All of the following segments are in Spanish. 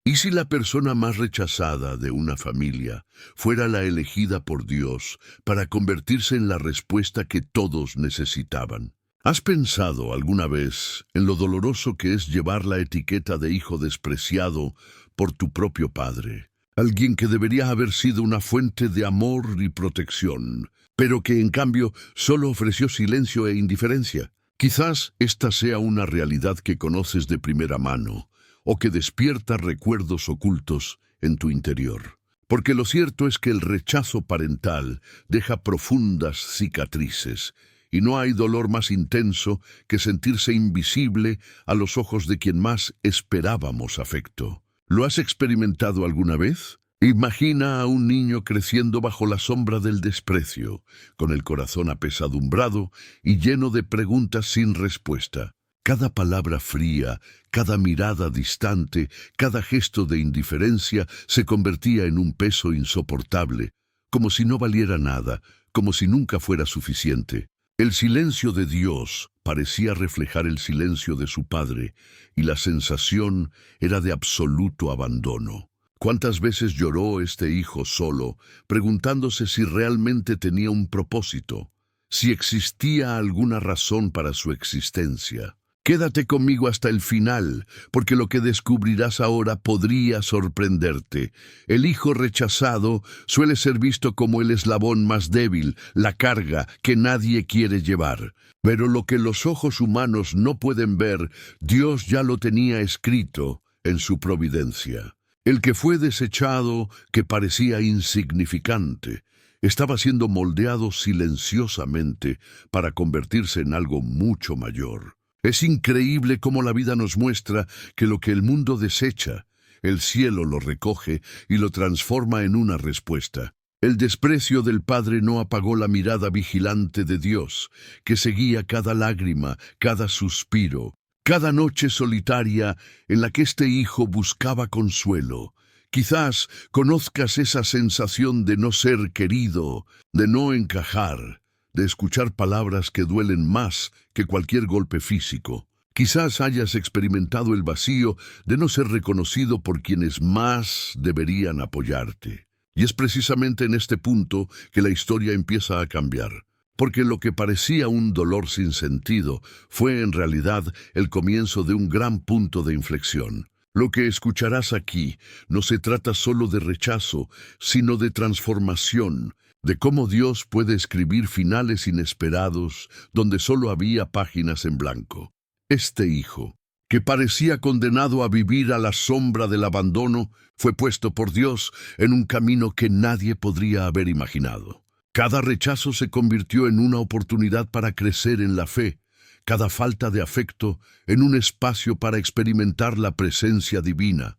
¿Y si la persona más rechazada de una familia fuera la elegida por Dios para convertirse en la respuesta que todos necesitaban? ¿Has pensado alguna vez en lo doloroso que es llevar la etiqueta de hijo despreciado por tu propio padre? Alguien que debería haber sido una fuente de amor y protección, pero que en cambio solo ofreció silencio e indiferencia. Quizás esta sea una realidad que conoces de primera mano, o que despierta recuerdos ocultos en tu interior. Porque lo cierto es que el rechazo parental deja profundas cicatrices, y no hay dolor más intenso que sentirse invisible a los ojos de quien más esperábamos afecto. ¿Lo has experimentado alguna vez? Imagina a un niño creciendo bajo la sombra del desprecio, con el corazón apesadumbrado y lleno de preguntas sin respuesta. Cada palabra fría, cada mirada distante, cada gesto de indiferencia se convertía en un peso insoportable, como si no valiera nada, como si nunca fuera suficiente. El silencio de Dios parecía reflejar el silencio de su Padre, y la sensación era de absoluto abandono. ¿Cuántas veces lloró este hijo solo, preguntándose si realmente tenía un propósito, si existía alguna razón para su existencia? Quédate conmigo hasta el final, porque lo que descubrirás ahora podría sorprenderte. El hijo rechazado suele ser visto como el eslabón más débil, la carga que nadie quiere llevar. Pero lo que los ojos humanos no pueden ver, Dios ya lo tenía escrito en su providencia. El que fue desechado, que parecía insignificante, estaba siendo moldeado silenciosamente para convertirse en algo mucho mayor. Es increíble cómo la vida nos muestra que lo que el mundo desecha, el cielo lo recoge y lo transforma en una respuesta. El desprecio del Padre no apagó la mirada vigilante de Dios, que seguía cada lágrima, cada suspiro, cada noche solitaria en la que este hijo buscaba consuelo. Quizás conozcas esa sensación de no ser querido, de no encajar, de escuchar palabras que duelen más que cualquier golpe físico. Quizás hayas experimentado el vacío de no ser reconocido por quienes más deberían apoyarte. Y es precisamente en este punto que la historia empieza a cambiar, porque lo que parecía un dolor sin sentido fue en realidad el comienzo de un gran punto de inflexión. Lo que escucharás aquí no se trata solo de rechazo, sino de transformación, de cómo Dios puede escribir finales inesperados donde solo había páginas en blanco. Este hijo, que parecía condenado a vivir a la sombra del abandono, fue puesto por Dios en un camino que nadie podría haber imaginado. Cada rechazo se convirtió en una oportunidad para crecer en la fe, cada falta de afecto en un espacio para experimentar la presencia divina,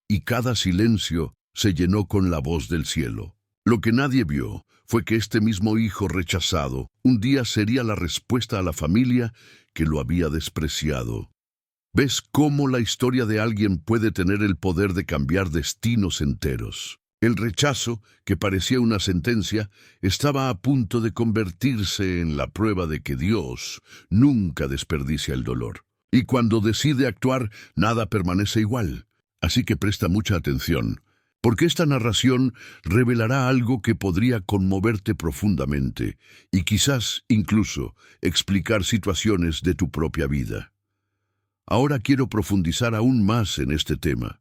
y cada silencio se llenó con la voz del cielo. Lo que nadie vio fue que este mismo hijo rechazado un día sería la respuesta a la familia que lo había despreciado. ¿Ves cómo la historia de alguien puede tener el poder de cambiar destinos enteros? El rechazo, que parecía una sentencia, estaba a punto de convertirse en la prueba de que Dios nunca desperdicia el dolor. Y cuando decide actuar, nada permanece igual. Así que presta mucha atención, porque esta narración revelará algo que podría conmoverte profundamente y quizás incluso explicar situaciones de tu propia vida. Ahora quiero profundizar aún más en este tema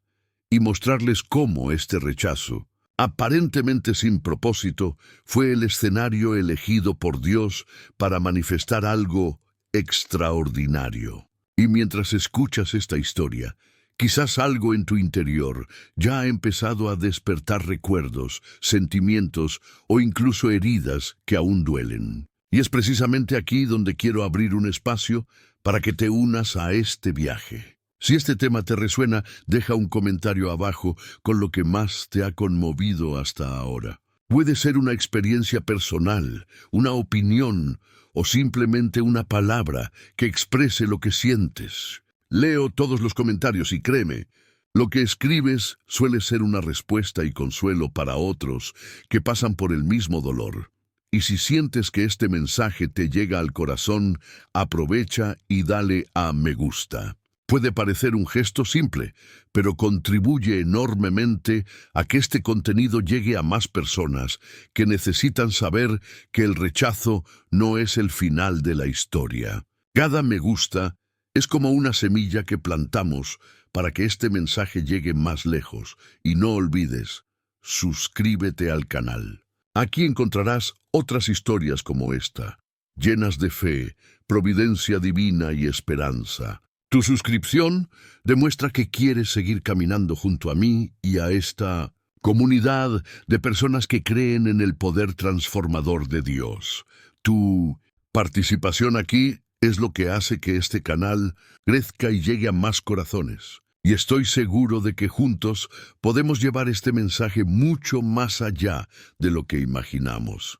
y mostrarles cómo este rechazo, aparentemente sin propósito, fue el escenario elegido por Dios para manifestar algo extraordinario. Y mientras escuchas esta historia, quizás algo en tu interior ya ha empezado a despertar recuerdos, sentimientos o incluso heridas que aún duelen. Y es precisamente aquí donde quiero abrir un espacio para que te unas a este viaje. Si este tema te resuena, deja un comentario abajo con lo que más te ha conmovido hasta ahora. Puede ser una experiencia personal, una opinión o simplemente una palabra que exprese lo que sientes. Leo todos los comentarios y créeme, lo que escribes suele ser una respuesta y consuelo para otros que pasan por el mismo dolor. Y si sientes que este mensaje te llega al corazón, aprovecha y dale a me gusta. Puede parecer un gesto simple, pero contribuye enormemente a que este contenido llegue a más personas que necesitan saber que el rechazo no es el final de la historia. Cada me gusta es como una semilla que plantamos para que este mensaje llegue más lejos. Y no olvides, suscríbete al canal. Aquí encontrarás otras historias como esta, llenas de fe, providencia divina y esperanza. Tu suscripción demuestra que quieres seguir caminando junto a mí y a esta comunidad de personas que creen en el poder transformador de Dios. Tu participación aquí es lo que hace que este canal crezca y llegue a más corazones. Y estoy seguro de que juntos podemos llevar este mensaje mucho más allá de lo que imaginamos.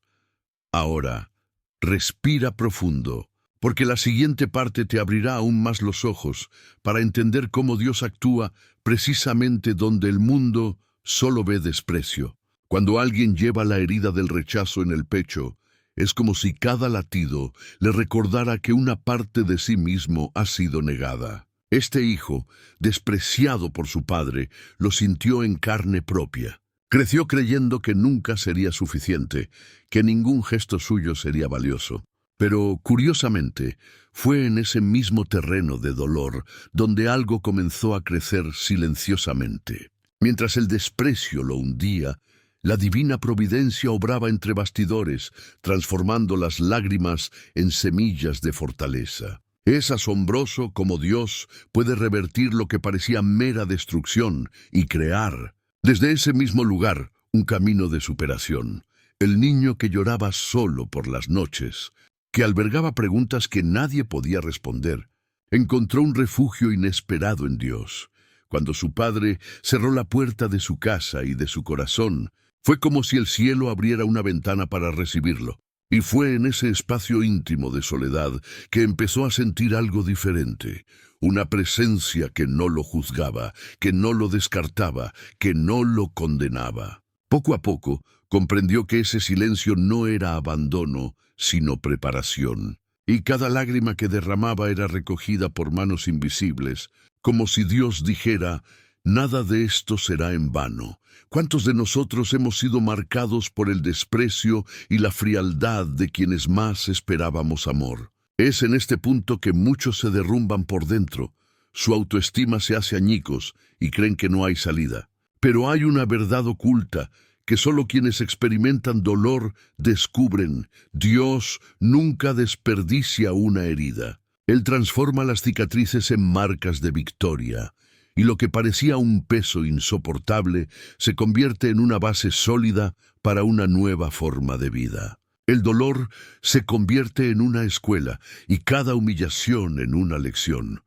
Ahora, respira profundo, porque la siguiente parte te abrirá aún más los ojos para entender cómo Dios actúa precisamente donde el mundo solo ve desprecio. Cuando alguien lleva la herida del rechazo en el pecho, es como si cada latido le recordara que una parte de sí mismo ha sido negada. Este hijo, despreciado por su padre, lo sintió en carne propia. Creció creyendo que nunca sería suficiente, que ningún gesto suyo sería valioso. Pero, curiosamente, fue en ese mismo terreno de dolor donde algo comenzó a crecer silenciosamente. Mientras el desprecio lo hundía, la divina providencia obraba entre bastidores, transformando las lágrimas en semillas de fortaleza. Es asombroso cómo Dios puede revertir lo que parecía mera destrucción y crear, desde ese mismo lugar, un camino de superación. El niño que lloraba solo por las noches, que albergaba preguntas que nadie podía responder, encontró un refugio inesperado en Dios. Cuando su padre cerró la puerta de su casa y de su corazón, fue como si el cielo abriera una ventana para recibirlo. Y fue en ese espacio íntimo de soledad que empezó a sentir algo diferente, una presencia que no lo juzgaba, que no lo descartaba, que no lo condenaba. Poco a poco, comprendió que ese silencio no era abandono, sino preparación. Y cada lágrima que derramaba era recogida por manos invisibles, como si Dios dijera: nada de esto será en vano. ¿Cuántos de nosotros hemos sido marcados por el desprecio y la frialdad de quienes más esperábamos amor? Es en este punto que muchos se derrumban por dentro. Su autoestima se hace añicos y creen que no hay salida. Pero hay una verdad oculta que solo quienes experimentan dolor descubren. Dios nunca desperdicia una herida. Él transforma las cicatrices en marcas de victoria. Y lo que parecía un peso insoportable se convierte en una base sólida para una nueva forma de vida. El dolor se convierte en una escuela y cada humillación en una lección.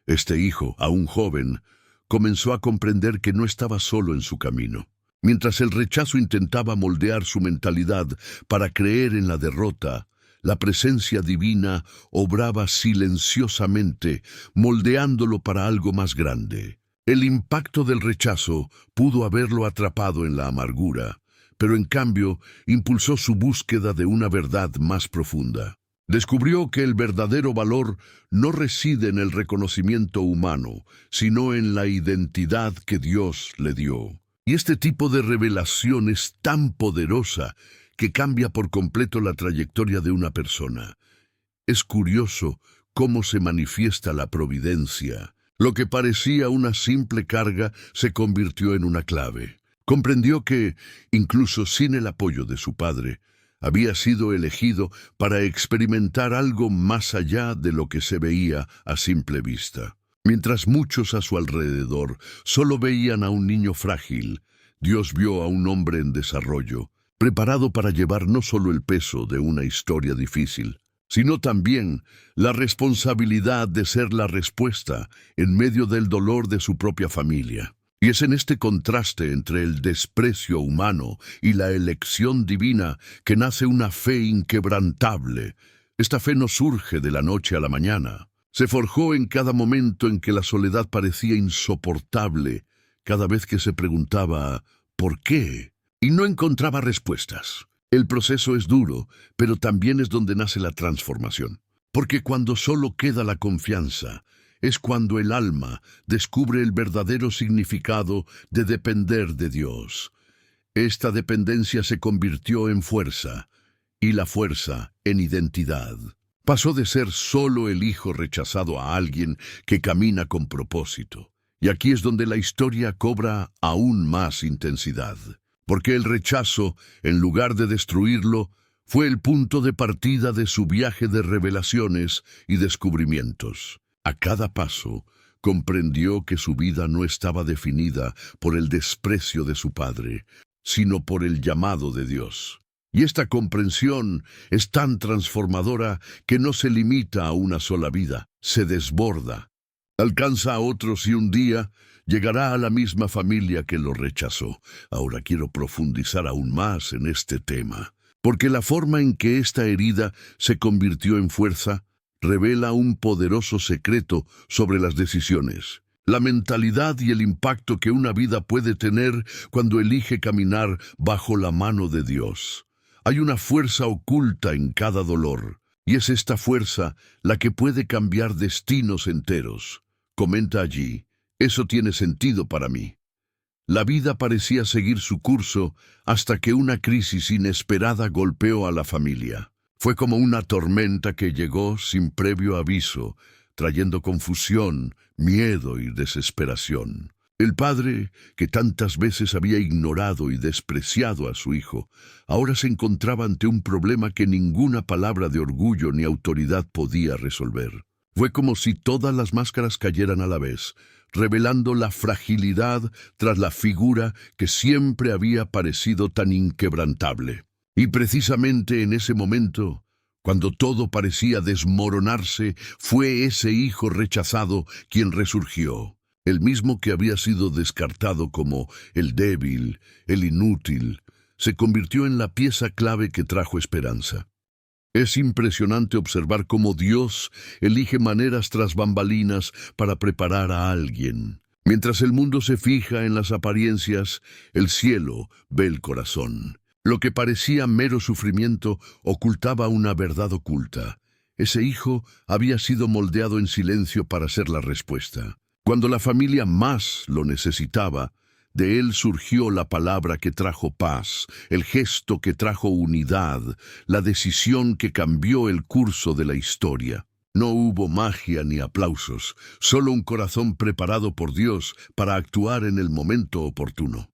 Este hijo, aún joven, comenzó a comprender que no estaba solo en su camino. Mientras el rechazo intentaba moldear su mentalidad para creer en la derrota, la presencia divina obraba silenciosamente, moldeándolo para algo más grande. El impacto del rechazo pudo haberlo atrapado en la amargura, pero en cambio impulsó su búsqueda de una verdad más profunda. Descubrió que el verdadero valor no reside en el reconocimiento humano, sino en la identidad que Dios le dio. Y este tipo de revelación es tan poderosa que cambia por completo la trayectoria de una persona. Es curioso cómo se manifiesta la providencia. Lo que parecía una simple carga se convirtió en una clave. Comprendió que, incluso sin el apoyo de su padre, había sido elegido para experimentar algo más allá de lo que se veía a simple vista. Mientras muchos a su alrededor solo veían a un niño frágil, Dios vio a un hombre en desarrollo, preparado para llevar no solo el peso de una historia difícil, sino también la responsabilidad de ser la respuesta en medio del dolor de su propia familia. Y es en este contraste entre el desprecio humano y la elección divina que nace una fe inquebrantable. Esta fe no surge de la noche a la mañana. Se forjó en cada momento en que la soledad parecía insoportable, cada vez que se preguntaba ¿por qué? Y no encontraba respuestas. El proceso es duro, pero también es donde nace la transformación. Porque cuando solo queda la confianza, es cuando el alma descubre el verdadero significado de depender de Dios. Esta dependencia se convirtió en fuerza, y la fuerza en identidad. Pasó de ser solo el hijo rechazado a alguien que camina con propósito. Y aquí es donde la historia cobra aún más intensidad. Porque el rechazo, en lugar de destruirlo, fue el punto de partida de su viaje de revelaciones y descubrimientos. A cada paso, comprendió que su vida no estaba definida por el desprecio de su padre, sino por el llamado de Dios. Y esta comprensión es tan transformadora que no se limita a una sola vida, se desborda. Alcanza a otros y un día llegará a la misma familia que lo rechazó. Ahora quiero profundizar aún más en este tema, porque la forma en que esta herida se convirtió en fuerza revela un poderoso secreto sobre las decisiones. La mentalidad y el impacto que una vida puede tener cuando elige caminar bajo la mano de Dios. Hay una fuerza oculta en cada dolor, y es esta fuerza la que puede cambiar destinos enteros. Comenta allí, eso tiene sentido para mí. La vida parecía seguir su curso hasta que una crisis inesperada golpeó a la familia. Fue como una tormenta que llegó sin previo aviso, trayendo confusión, miedo y desesperación. El padre, que tantas veces había ignorado y despreciado a su hijo, ahora se encontraba ante un problema que ninguna palabra de orgullo ni autoridad podía resolver. Fue como si todas las máscaras cayeran a la vez, revelando la fragilidad tras la figura que siempre había parecido tan inquebrantable. Y precisamente en ese momento, cuando todo parecía desmoronarse, fue ese hijo rechazado quien resurgió. El mismo que había sido descartado como el débil, el inútil, se convirtió en la pieza clave que trajo esperanza. Es impresionante observar cómo Dios elige maneras tras bambalinas para preparar a alguien. Mientras el mundo se fija en las apariencias, el cielo ve el corazón. Lo que parecía mero sufrimiento ocultaba una verdad oculta. Ese hijo había sido moldeado en silencio para ser la respuesta. Cuando la familia más lo necesitaba, de él surgió la palabra que trajo paz, el gesto que trajo unidad, la decisión que cambió el curso de la historia. No hubo magia ni aplausos, solo un corazón preparado por Dios para actuar en el momento oportuno.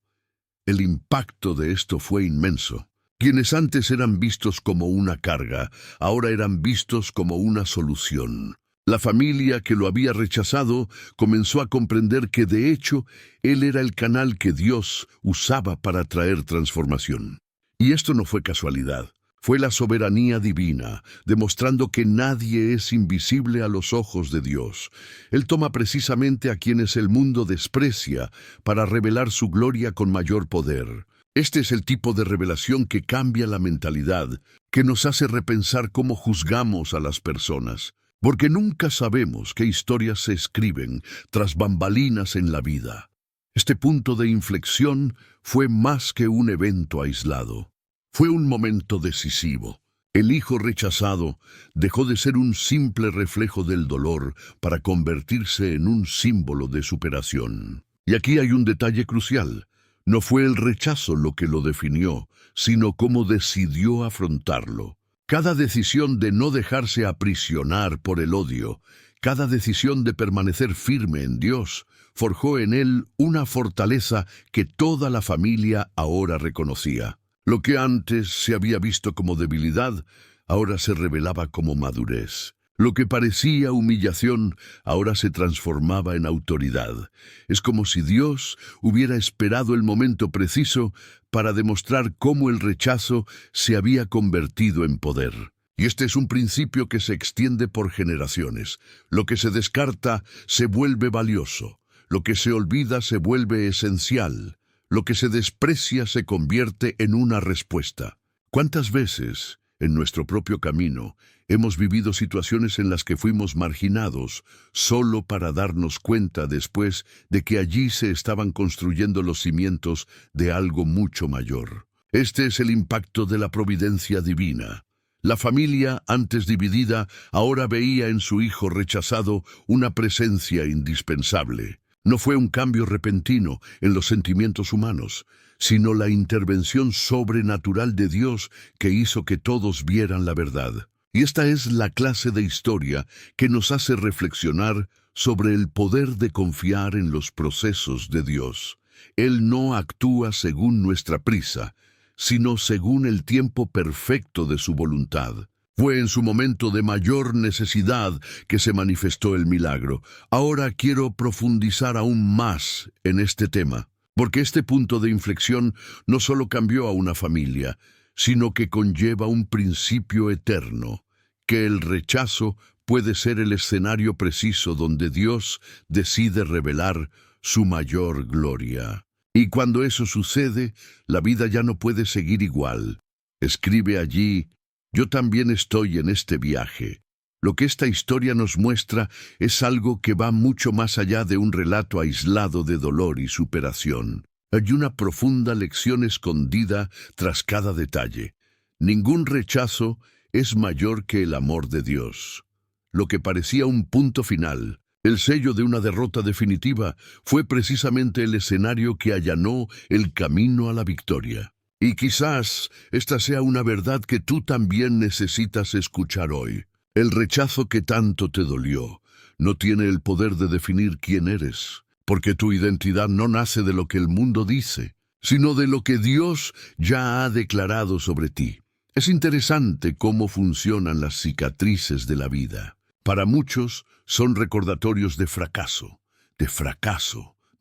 El impacto de esto fue inmenso. Quienes antes eran vistos como una carga, ahora eran vistos como una solución. La familia que lo había rechazado comenzó a comprender que de hecho él era el canal que Dios usaba para traer transformación. Y esto no fue casualidad, fue la soberanía divina, demostrando que nadie es invisible a los ojos de Dios. Él toma precisamente a quienes el mundo desprecia para revelar su gloria con mayor poder. Este es el tipo de revelación que cambia la mentalidad, que nos hace repensar cómo juzgamos a las personas. Porque nunca sabemos qué historias se escriben tras bambalinas en la vida. Este punto de inflexión fue más que un evento aislado. Fue un momento decisivo. El hijo rechazado dejó de ser un simple reflejo del dolor para convertirse en un símbolo de superación. Y aquí hay un detalle crucial. No fue el rechazo lo que lo definió, sino cómo decidió afrontarlo. Cada decisión de no dejarse aprisionar por el odio, cada decisión de permanecer firme en Dios, forjó en él una fortaleza que toda la familia ahora reconocía. Lo que antes se había visto como debilidad, ahora se revelaba como madurez. Lo que parecía humillación, ahora se transformaba en autoridad. Es como si Dios hubiera esperado el momento preciso para demostrar cómo el rechazo se había convertido en poder. Y este es un principio que se extiende por generaciones. Lo que se descarta se vuelve valioso. Lo que se olvida se vuelve esencial. Lo que se desprecia se convierte en una respuesta. ¿Cuántas veces, en nuestro propio camino, hemos vivido situaciones en las que fuimos marginados solo para darnos cuenta después de que allí se estaban construyendo los cimientos de algo mucho mayor? Este es el impacto de la providencia divina. La familia, antes dividida, ahora veía en su hijo rechazado una presencia indispensable. No fue un cambio repentino en los sentimientos humanos, sino la intervención sobrenatural de Dios que hizo que todos vieran la verdad. Y esta es la clase de historia que nos hace reflexionar sobre el poder de confiar en los procesos de Dios. Él no actúa según nuestra prisa, sino según el tiempo perfecto de su voluntad. Fue en su momento de mayor necesidad que se manifestó el milagro. Ahora quiero profundizar aún más en este tema, porque este punto de inflexión no solo cambió a una familia, sino que conlleva un principio eterno, que el rechazo puede ser el escenario preciso donde Dios decide revelar su mayor gloria. Y cuando eso sucede, la vida ya no puede seguir igual. Escribe allí: yo también estoy en este viaje. Lo que esta historia nos muestra es algo que va mucho más allá de un relato aislado de dolor y superación. Hay una profunda lección escondida tras cada detalle. Ningún rechazo es mayor que el amor de Dios. Lo que parecía un punto final, el sello de una derrota definitiva, fue precisamente el escenario que allanó el camino a la victoria. Y quizás esta sea una verdad que tú también necesitas escuchar hoy. El rechazo que tanto te dolió no tiene el poder de definir quién eres, porque tu identidad no nace de lo que el mundo dice, sino de lo que Dios ya ha declarado sobre ti. Es interesante cómo funcionan las cicatrices de la vida. Para muchos son recordatorios de fracaso,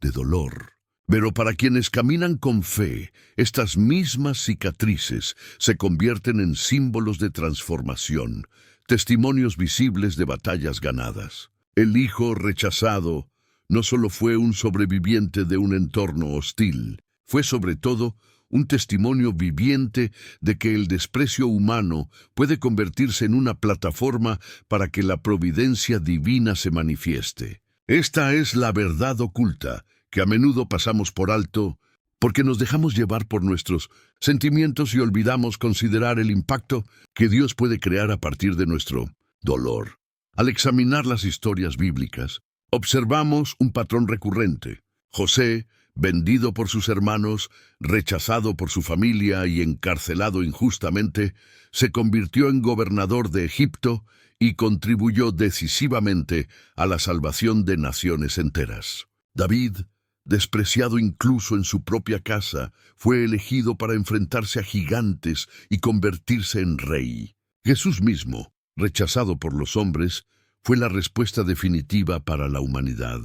de dolor. Pero para quienes caminan con fe, estas mismas cicatrices se convierten en símbolos de transformación, testimonios visibles de batallas ganadas. El hijo rechazado no solo fue un sobreviviente de un entorno hostil, fue sobre todo un testimonio viviente de que el desprecio humano puede convertirse en una plataforma para que la providencia divina se manifieste. Esta es la verdad oculta, que a menudo pasamos por alto porque nos dejamos llevar por nuestros sentimientos y olvidamos considerar el impacto que Dios puede crear a partir de nuestro dolor. Al examinar las historias bíblicas, observamos un patrón recurrente. José, vendido por sus hermanos, rechazado por su familia y encarcelado injustamente, se convirtió en gobernador de Egipto y contribuyó decisivamente a la salvación de naciones enteras. David, despreciado incluso en su propia casa, fue elegido para enfrentarse a gigantes y convertirse en rey. Jesús mismo, rechazado por los hombres, fue la respuesta definitiva para la humanidad.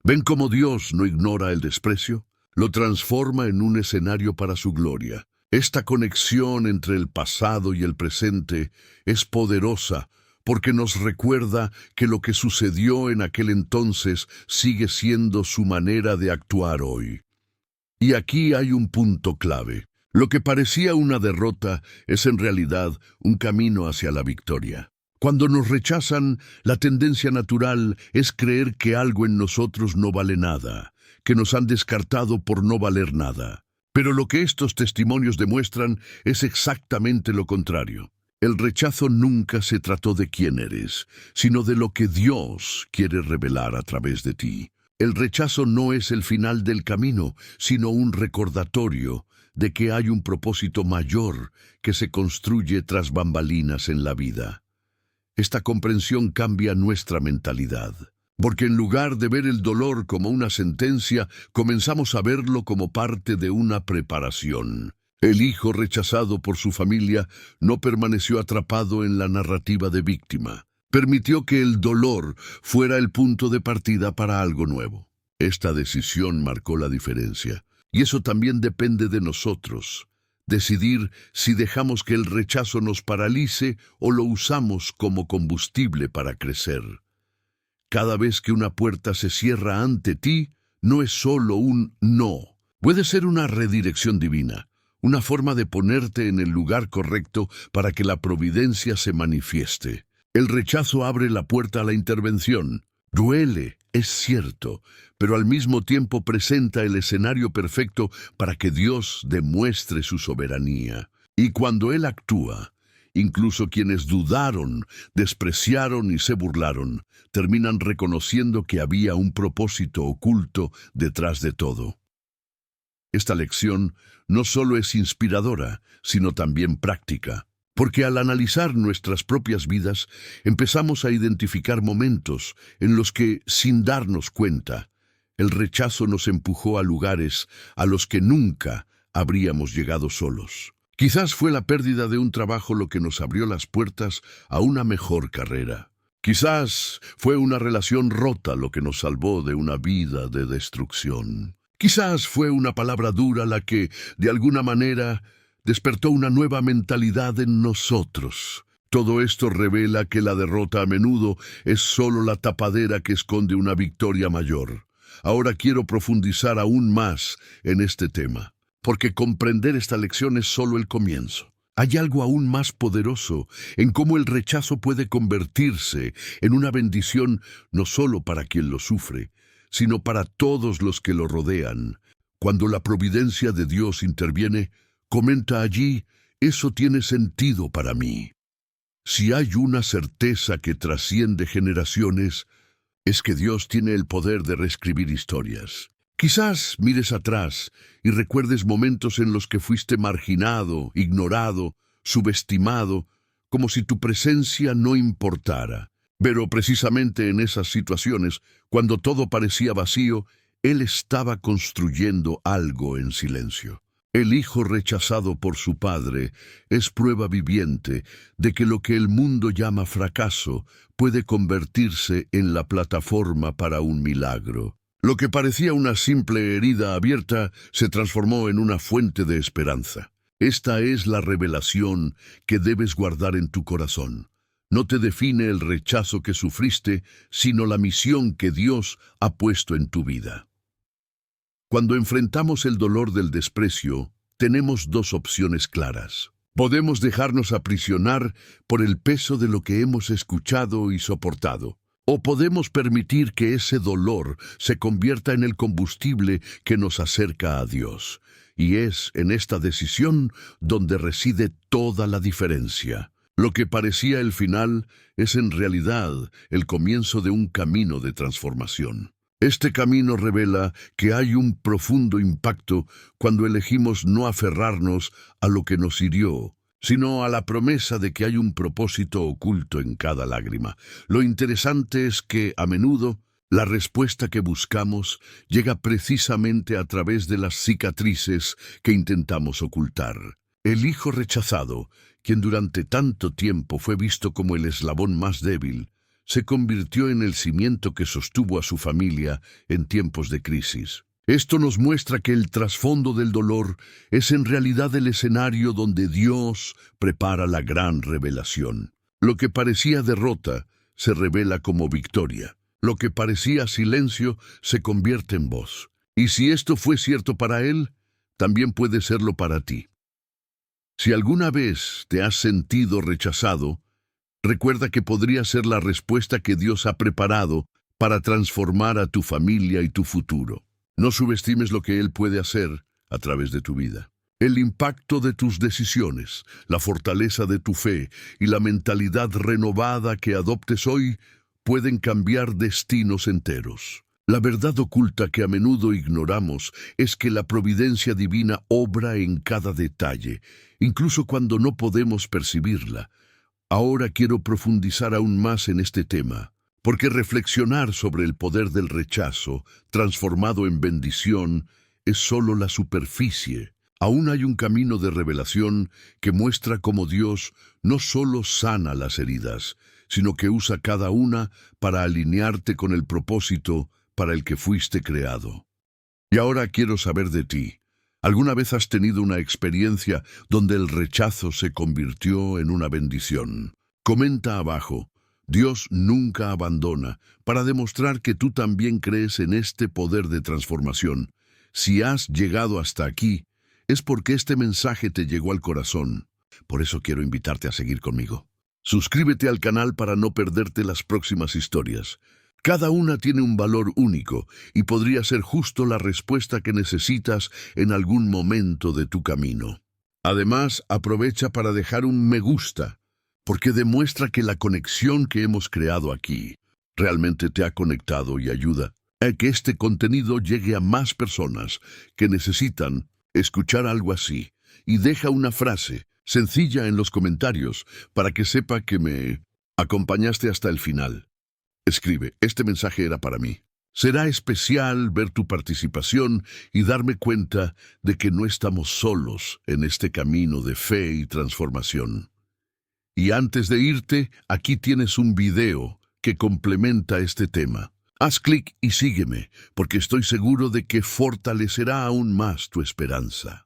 ¿Ven cómo Dios no ignora el desprecio? Lo transforma en un escenario para su gloria. Esta conexión entre el pasado y el presente es poderosa porque nos recuerda que lo que sucedió en aquel entonces sigue siendo su manera de actuar hoy. Y aquí hay un punto clave. Lo que parecía una derrota es en realidad un camino hacia la victoria. Cuando nos rechazan, la tendencia natural es creer que algo en nosotros no vale nada, que nos han descartado por no valer nada. Pero lo que estos testimonios demuestran es exactamente lo contrario. El rechazo nunca se trató de quién eres, sino de lo que Dios quiere revelar a través de ti. El rechazo no es el final del camino, sino un recordatorio de que hay un propósito mayor que se construye tras bambalinas en la vida. Esta comprensión cambia nuestra mentalidad, porque en lugar de ver el dolor como una sentencia, comenzamos a verlo como parte de una preparación. El hijo rechazado por su familia no permaneció atrapado en la narrativa de víctima. Permitió que el dolor fuera el punto de partida para algo nuevo. Esta decisión marcó la diferencia, y eso también depende de nosotros. Decidir si dejamos que el rechazo nos paralice o lo usamos como combustible para crecer. Cada vez que una puerta se cierra ante ti, no es solo un no. Puede ser una redirección divina, una forma de ponerte en el lugar correcto para que la providencia se manifieste. El rechazo abre la puerta a la intervención. Duele, es cierto, pero al mismo tiempo presenta el escenario perfecto para que Dios demuestre su soberanía. Y cuando Él actúa, Incluso quienes dudaron, despreciaron y se burlaron, terminan reconociendo que había un propósito oculto detrás de todo. Esta lección no solo es inspiradora, sino también práctica, porque al analizar nuestras propias vidas, empezamos a identificar momentos en los que, sin darnos cuenta, el rechazo nos empujó a lugares a los que nunca habríamos llegado solos. Quizás fue la pérdida de un trabajo lo que nos abrió las puertas a una mejor carrera. Quizás fue una relación rota lo que nos salvó de una vida de destrucción. Quizás fue una palabra dura la que, de alguna manera, despertó una nueva mentalidad en nosotros. Todo esto revela que la derrota a menudo es solo la tapadera que esconde una victoria mayor. Ahora quiero profundizar aún más en este tema, porque comprender esta lección es solo el comienzo. Hay algo aún más poderoso en cómo el rechazo puede convertirse en una bendición no solo para quien lo sufre, sino para todos los que lo rodean. Cuando la providencia de Dios interviene, comenta allí, eso tiene sentido para mí. Si hay una certeza que trasciende generaciones, es que Dios tiene el poder de reescribir historias. Quizás mires atrás y recuerdes momentos en los que fuiste marginado, ignorado, subestimado, como si tu presencia no importara. Pero precisamente en esas situaciones, cuando todo parecía vacío, Él estaba construyendo algo en silencio. El hijo rechazado por su padre es prueba viviente de que lo que el mundo llama fracaso puede convertirse en la plataforma para un milagro. Lo que parecía una simple herida abierta se transformó en una fuente de esperanza. Esta es la revelación que debes guardar en tu corazón. No te define el rechazo que sufriste, sino la misión que Dios ha puesto en tu vida. Cuando enfrentamos el dolor del desprecio, tenemos dos opciones claras. Podemos dejarnos aprisionar por el peso de lo que hemos escuchado y soportado, o podemos permitir que ese dolor se convierta en el combustible que nos acerca a Dios. Y es en esta decisión donde reside toda la diferencia. Lo que parecía el final es en realidad el comienzo de un camino de transformación. Este camino revela que hay un profundo impacto cuando elegimos no aferrarnos a lo que nos hirió, sino a la promesa de que hay un propósito oculto en cada lágrima. Lo interesante es que, a menudo, la respuesta que buscamos llega precisamente a través de las cicatrices que intentamos ocultar. El hijo rechazado, quien durante tanto tiempo fue visto como el eslabón más débil, se convirtió en el cimiento que sostuvo a su familia en tiempos de crisis. Esto nos muestra que el trasfondo del dolor es en realidad el escenario donde Dios prepara la gran revelación. Lo que parecía derrota se revela como victoria. Lo que parecía silencio se convierte en voz. Y si esto fue cierto para él, también puede serlo para ti. Si alguna vez te has sentido rechazado, recuerda que podría ser la respuesta que Dios ha preparado para transformar a tu familia y tu futuro. No subestimes lo que Él puede hacer a través de tu vida. El impacto de tus decisiones, la fortaleza de tu fe y la mentalidad renovada que adoptes hoy pueden cambiar destinos enteros. La verdad oculta que a menudo ignoramos es que la providencia divina obra en cada detalle, incluso cuando no podemos percibirla. Ahora quiero profundizar aún más en este tema, porque reflexionar sobre el poder del rechazo, transformado en bendición, es solo la superficie. Aún hay un camino de revelación que muestra cómo Dios no solo sana las heridas, sino que usa cada una para alinearte con el propósito para el que fuiste creado. Y ahora quiero saber de ti. ¿Alguna vez has tenido una experiencia donde el rechazo se convirtió en una bendición? Comenta abajo. Dios nunca abandona, para demostrar que tú también crees en este poder de transformación. Si has llegado hasta aquí, es porque este mensaje te llegó al corazón. Por eso quiero invitarte a seguir conmigo. Suscríbete al canal para no perderte las próximas historias. Cada una tiene un valor único y podría ser justo la respuesta que necesitas en algún momento de tu camino. Además, aprovecha para dejar un me gusta porque demuestra que la conexión que hemos creado aquí realmente te ha conectado y ayuda a que este contenido llegue a más personas que necesitan escuchar algo así. Y deja una frase sencilla en los comentarios para que sepa que me acompañaste hasta el final. Escribe, este mensaje era para mí. Será especial ver tu participación y darme cuenta de que no estamos solos en este camino de fe y transformación. Y antes de irte, aquí tienes un video que complementa este tema. Haz clic y sígueme, porque estoy seguro de que fortalecerá aún más tu esperanza.